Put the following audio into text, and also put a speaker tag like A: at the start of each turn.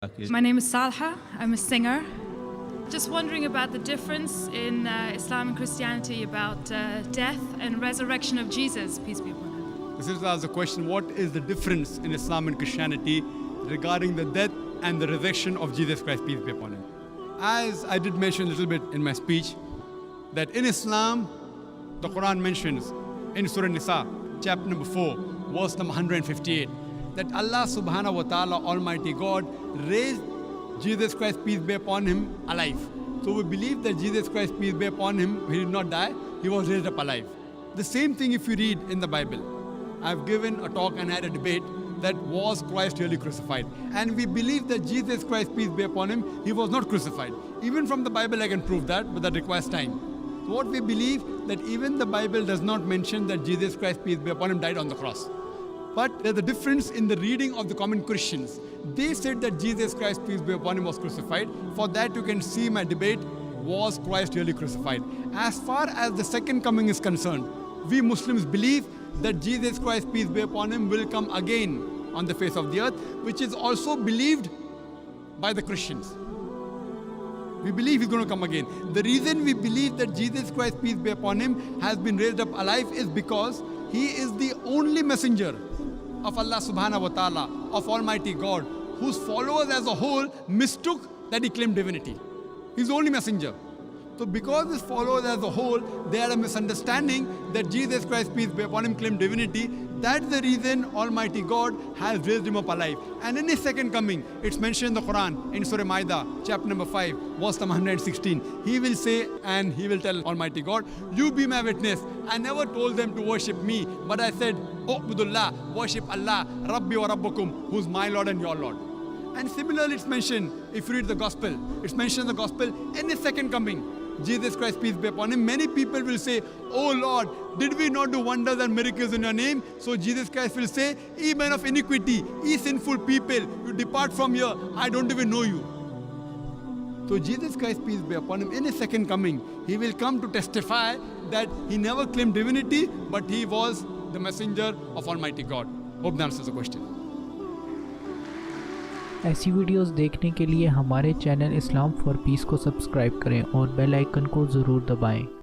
A: My name is Salha. I'm a singer. Just wondering about the difference in Islam and Christianity about death and resurrection of Jesus, peace be upon him.
B: This is the question, what is the difference in Islam and Christianity regarding the death and the resurrection of Jesus Christ, peace be upon him? As I did mention a little bit in my speech, that in Islam, the Quran mentions in Surah Nisa, chapter number 4, verse number 158, that Allah subhanahu wa ta'ala, Almighty God, raised Jesus Christ, peace be upon him, alive. So we believe that Jesus Christ, peace be upon him, he did not die, he was raised up alive. The same thing if you read in the Bible. I've given a talk and had a debate that was Christ really crucified. And we believe that Jesus Christ, peace be upon him, he was not crucified. Even from the Bible I can prove that, but that requires time. So what we believe, that even the Bible does not mention that Jesus Christ, peace be upon him, died on the cross. But there's a difference in the reading of the common Christians. They said that Jesus Christ, peace be upon him, was crucified. For that you can see my debate, was Christ really crucified? As far as the second coming is concerned, we Muslims believe that Jesus Christ, peace be upon him, will come again on the face of the earth, which is also believed by the Christians. We believe he's going to come again. The reason we believe that Jesus Christ, peace be upon him, has been raised up alive is because he is the only messenger of Allah subhanahu wa ta'ala, of Almighty God, whose followers as a whole mistook that he claimed divinity. He's the only messenger. So because his followers as a whole, they had a misunderstanding that Jesus Christ, peace be upon him, claimed divinity. That's the reason Almighty God has raised him up alive. And in his second coming, it's mentioned in the Quran, in Surah Maida, chapter number 5, verse number 116. He will say, and he will tell Almighty God, you be my witness. I never told them to worship me, but I said, U'budullah, worship Allah, Rabbi wa Rabbukum, who's my Lord and your Lord. And similarly, it's mentioned, if you read the Gospel, it's mentioned in the Gospel, in his second coming, Jesus Christ, peace be upon him, many people will say, oh Lord, did we not do wonders and miracles in your name? So Jesus Christ will say, ye men of iniquity, ye sinful people, you depart from here, I don't even know you. So Jesus Christ, peace be upon him, in his second coming, he will come to testify that he never claimed divinity, but he was the messenger of Almighty God. Hope that answers the question.
C: ऐसी videos देखने के लिए हमारे channel Islam for piece को subscribe करें और bell icon को ज़रूर दबाएं।